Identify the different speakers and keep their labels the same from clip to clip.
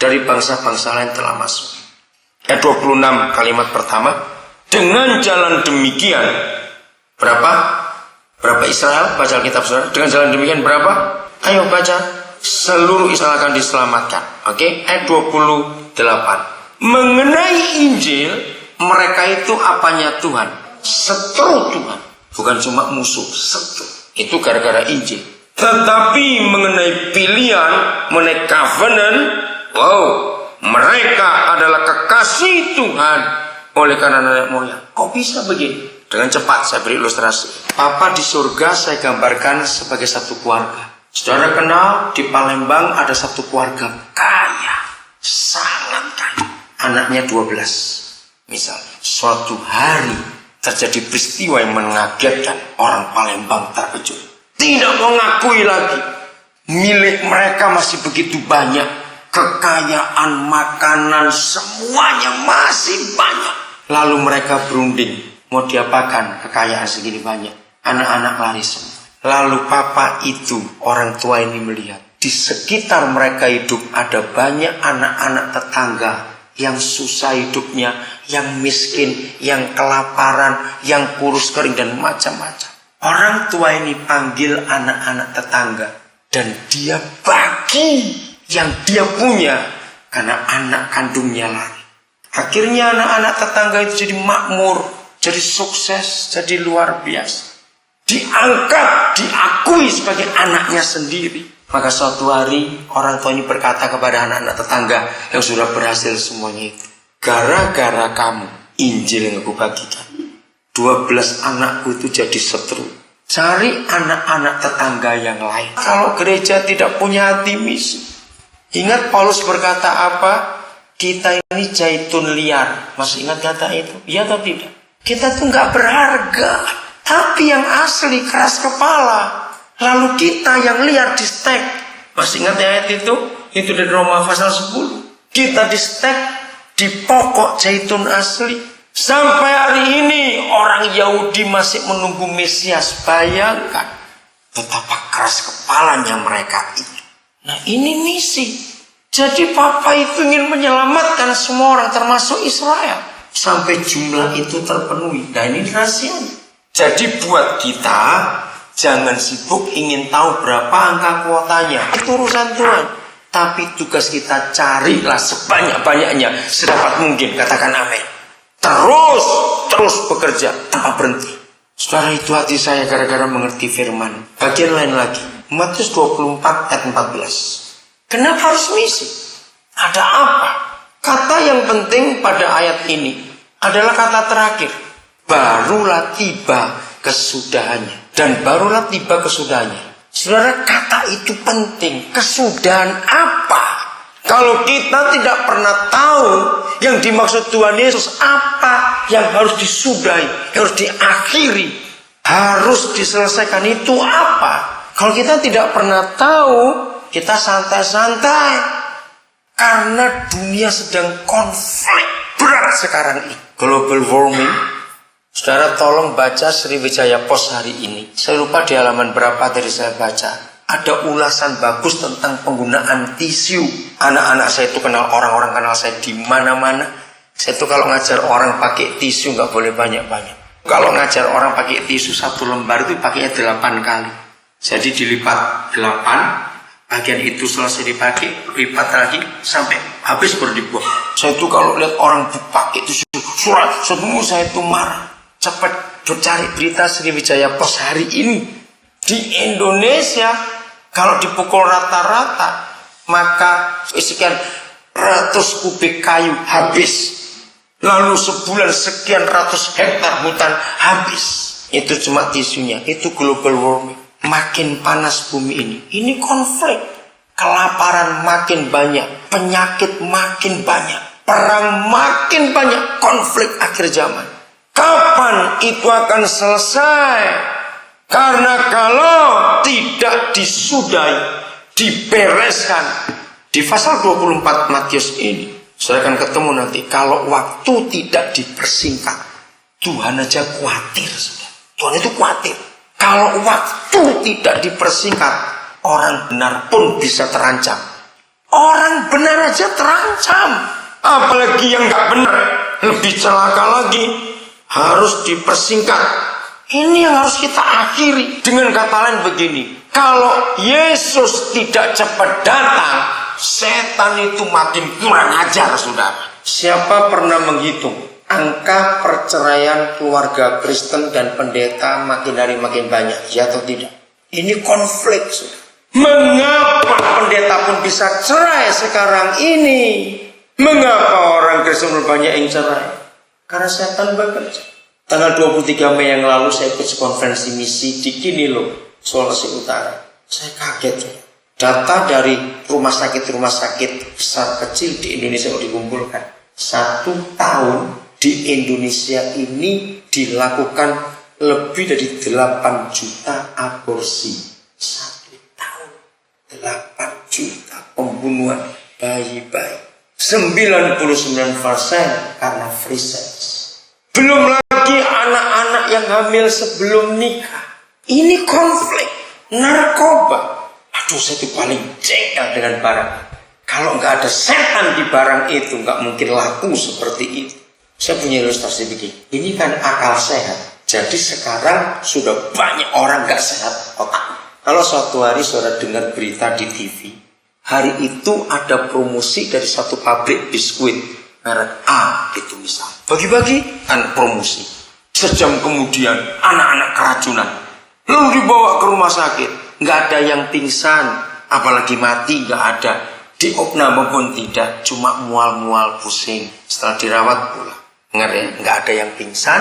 Speaker 1: dari bangsa-bangsa lain telah masuk. Ayat 26 kalimat pertama. Dengan jalan demikian berapa Israel? Baca Alkitab saudara. Dengan jalan demikian berapa? Ayo baca. Seluruh Israel akan diselamatkan. Oke, ayat 28. Mengenai Injil, mereka itu apanya Tuhan? Setru Tuhan. Bukan cuma musuh, setru. Itu gara-gara Injil. Tetapi mengenai pilihan, mengenai covenant, wow, mereka adalah kekasih Tuhan oleh karena nenek moyang. Kok bisa begini? Dengan cepat saya beri ilustrasi. Papa di surga saya gambarkan sebagai satu keluarga. Saudara kenal di Palembang ada satu keluarga kaya, sangat kaya. Anaknya 12. Misal, suatu hari terjadi peristiwa yang mengagetkan, orang Palembang terkejut. Tidak mengakui lagi. Milik mereka masih begitu banyak. Kekayaan, makanan, semuanya masih banyak. Lalu mereka berunding. Mau diapakan kekayaan segini banyak? Anak-anak lari semua. Lalu papa itu, orang tua ini melihat. Di sekitar mereka hidup ada banyak anak-anak tetangga yang susah hidupnya, yang miskin, yang kelaparan, yang kurus kering dan macam-macam. Orang tua ini panggil anak-anak tetangga dan dia bagi yang dia punya karena anak kandungnya lari. Akhirnya anak-anak tetangga itu jadi makmur, jadi sukses, jadi luar biasa. Diangkat, diakui sebagai anaknya sendiri. Maka suatu hari orang tua ini berkata kepada anak-anak tetangga yang sudah berhasil semuanya itu, gara-gara kamu Injil yang aku bagikan, 12 anakku itu jadi setru. Cari anak-anak tetangga yang lain. Kalau gereja tidak punya hati misi. Ingat Paulus berkata apa? Kita ini zaitun liar. Masih ingat kata itu? Iya atau tidak? Kita tuh gak berharga. Tapi yang asli keras kepala. Lalu kita yang liar di stek. Masih ingat ayat itu? Itu dari Roma pasal 10. Kita di stek di pokok zaitun asli. Sampai hari ini orang Yahudi masih menunggu Mesias. Bayangkan betapa keras kepalanya mereka itu. Nah ini misi. Jadi Papa itu ingin menyelamatkan semua orang termasuk Israel. Sampai jumlah itu terpenuhi. Nah ini rahasianya. Jadi buat kita jangan sibuk ingin tahu berapa angka kuotanya. Itu urusan Tuhan. Tapi tugas kita carilah sebanyak-banyaknya, sedapat mungkin. Katakan amin. Terus bekerja tanpa berhenti. Saudara, itu hati saya gara-gara mengerti firman. Bagian lain lagi, Matius 24 ayat 14. Kenapa harus misi? Ada apa? Kata yang penting pada ayat ini adalah kata terakhir. Barulah tiba kesudahannya. Dan barulah tiba kesudahannya. Saudara, kata itu penting. Kesudahan apa? Kalau kita tidak pernah tahu yang dimaksud Tuhan Yesus apa yang harus disudahi, yang harus diakhiri, harus diselesaikan, itu apa? Kalau kita tidak pernah tahu, kita santai-santai. Karena dunia sedang konflik berat sekarang ini. Global warming. Saudara tolong baca Sriwijaya Post hari ini. Saya lupa di halaman berapa tadi saya baca. Ada ulasan bagus tentang penggunaan tisu. Anak-anak saya itu kenal, orang-orang kenal saya di mana-mana. Saya itu kalau ngajar orang pakai tisu nggak boleh banyak-banyak. Kalau ngajar orang pakai tisu satu lembar itu pakainya 8 kali. Jadi dilipat 8. Bagian itu selesai dipakai, lipat lagi sampai habis baru dibuang. Saya itu kalau lihat orang pakai tisu surat, semua saya itu marah. Cepat cari berita Sriwijaya Post hari ini. Di Indonesia kalau dipukul rata-rata maka sekian ratus kubik kayu habis. Lalu sebulan sekian ratus hektar hutan habis. Itu cuma tisunya. Itu global warming. Makin panas bumi ini. Ini konflik. Kelaparan makin banyak. Penyakit makin banyak. Perang makin banyak. Konflik akhir zaman. Kapan itu akan selesai? Karena kalau tidak disudahi, dibereskan di pasal 24 Matius ini, saya akan ketemu nanti. Kalau waktu tidak dipersingkat, Tuhan aja khawatir. Tuhan itu khawatir. Kalau waktu tidak dipersingkat, orang benar pun bisa terancam. Orang benar aja terancam. Apalagi yang nggak benar, lebih celaka lagi, harus dipersingkat. Ini yang harus kita akhiri. Dengan kata lain begini, kalau Yesus tidak cepat datang, setan itu makin kurang ajar, saudara. Siapa pernah menghitung angka perceraian keluarga Kristen dan pendeta makin hari makin banyak, ya atau tidak? Ini konflik, saudara. Mengapa pendeta pun bisa cerai sekarang ini? Mengapa orang Kristen banyak yang cerai? Karena setan bekerja. Tanggal 23 Mei yang lalu saya ikut konferensi misi di Kinilo, Sulawesi Utara. Saya kaget. Data dari rumah sakit besar kecil di Indonesia dikumpulkan. 1 tahun di Indonesia ini dilakukan lebih dari 8 juta aborsi. 1 tahun 8 juta pembunuhan bayi-bayi. 99% karena free sex. Belum lagi anak-anak yang hamil sebelum nikah. Ini konflik. Narkoba. Aduh, saya tuh paling jengkel dengan barang. Kalau nggak ada setan di barang itu, nggak mungkin laku seperti itu. Saya punya ilustrasi begini. Ini kan akal sehat. Jadi sekarang sudah banyak orang nggak sehat otak. Kalau suatu hari saudara dengar berita di TV, hari itu ada promosi dari satu pabrik biskuit merek A itu misal. Bagi-bagi kan promosi. Sejam kemudian anak-anak keracunan. Lalu dibawa ke rumah sakit. Nggak ada yang pingsan, apalagi mati nggak ada. Diopname pun tidak, cuma mual-mual pusing. Setelah dirawat pulang. Dengar ya, nggak ada yang pingsan,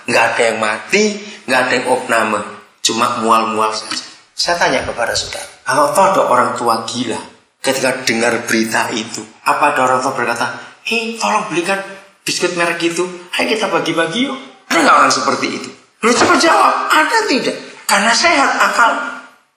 Speaker 1: nggak ada yang mati, nggak ada yang opname, cuma mual-mual saja. Saya tanya kepada saudara, kalau toh ada orang tua gila, ketika dengar berita itu, apa ada orang tua berkata, tolong belikan biskuit merek itu, ayo kita bagi-bagi yuk. Ada nggak orang seperti itu? Lu coba jawab, ada tidak? Karena sehat akal.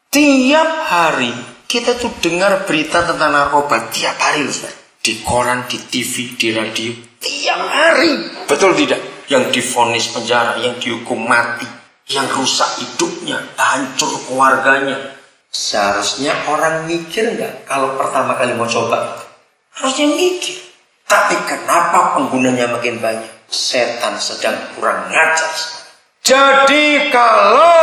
Speaker 1: Tiap hari kita tuh dengar berita tentang narkoba, tiap hari loh, di koran, di TV, di radio, tiap hari. Betul tidak? Yang divonis penjara, yang dihukum mati, yang rusak hidupnya, hancur keluarganya. Seharusnya orang mikir nggak kalau pertama kali mau coba? Harusnya mikir. Tapi kenapa penggunanya makin banyak? Setan sedang kurang ngajar. Jadi kalau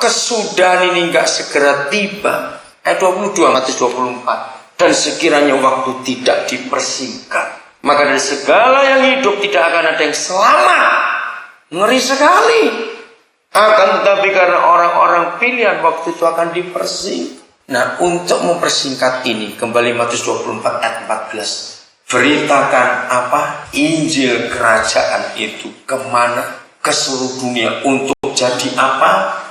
Speaker 1: kesudahan ini nggak segera tiba, ayat 22 Matius 24, dan sekiranya waktu tidak dipersingkat, maka dari segala yang hidup tidak akan ada yang selamat. Ngeri sekali. Akan tetapi karena orang-orang pilihan waktu itu akan dipersingkat. Nah, untuk mempersingkat ini, kembali Matius 24 ayat 14. Beritakan apa? Injil kerajaan itu kemana? Ke seluruh dunia. Untuk jadi apa?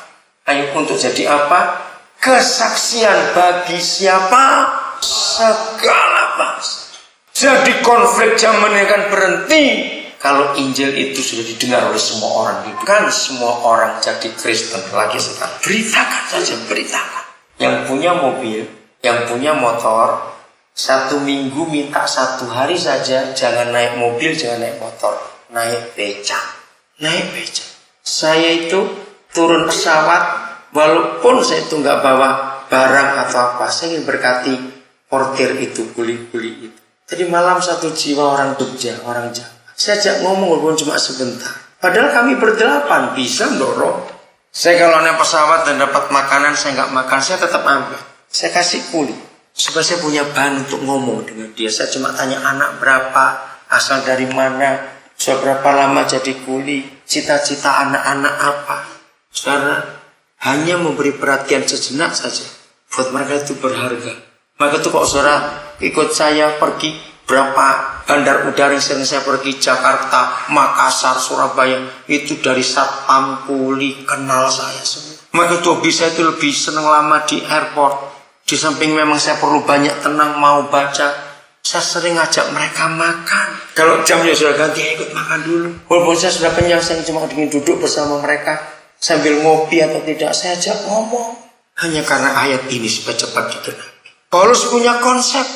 Speaker 1: Ayo, untuk jadi apa? Kesaksian bagi siapa? Segala bangsa. Jadi konflik zaman ini akan berhenti kalau Injil itu sudah didengar oleh semua orang. Kan semua orang jadi Kristen lagi sekarang. Beritakan saja, beritakan. Yang punya mobil, yang punya motor, 1 minggu minta 1 hari saja jangan naik mobil, jangan naik motor, naik becak. Naik becak. Saya itu turun pesawat, walaupun saya itu nggak bawa barang atau apa, saya ingin berkati portir itu, kuli-kuli itu. Tadi malam 1 jiwa orang Jogja, orang Jawa. Saya ajak ngomong walaupun cuma sebentar. Padahal kami berdelapan bisa dorong. Saya kalau naik pesawat dan dapat makanan, saya nggak makan, saya tetap ambil. Saya kasih kuli. Supaya saya punya bahan untuk ngomong dengan dia. Saya cuma tanya anak berapa, asal dari mana, sudah berapa lama jadi kuli, cita-cita anak-anak apa. Saudara, hanya memberi perhatian sejenak saja. Buat mereka itu berharga. Maka itu kok saudara ikut saya pergi berapa bandar udara yang sering saya pergi, Jakarta, Makassar, Surabaya, itu dari satpam kuli kenal saya semua. Maka itu bisa itu lebih senang lama di airport. Di samping memang saya perlu banyak tenang, mau baca, saya sering ngajak mereka makan. Kalau jamnya sudah ganti, ikut makan dulu. Walaupun saya sudah kenyang, saya cuma ingin duduk bersama mereka sambil ngopi atau tidak, saya ajak ngomong. Hanya karena ayat ini supaya cepat digenapi. Paulus punya konsep,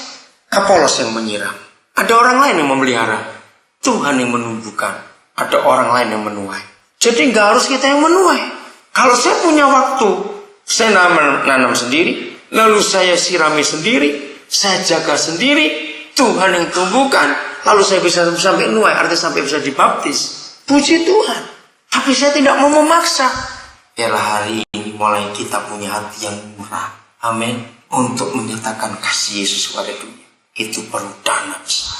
Speaker 1: Apolos yang menyiram. Ada orang lain yang memelihara, Tuhan yang menumbuhkan. Ada orang lain yang menuai. Jadi nggak harus kita yang menuai. Kalau saya punya waktu, saya nanam sendiri, lalu saya sirami sendiri, Saya jaga sendiri, Tuhan yang tumbuhkan. Lalu saya bisa sampai nuai, artinya sampai bisa dibaptis. Puji Tuhan. Tapi saya tidak mau memaksa. Biarlah hari ini mulai kita punya hati yang murah. Amin. Untuk menyatakan kasih Yesus kepada dunia. Itu perlu dana besar.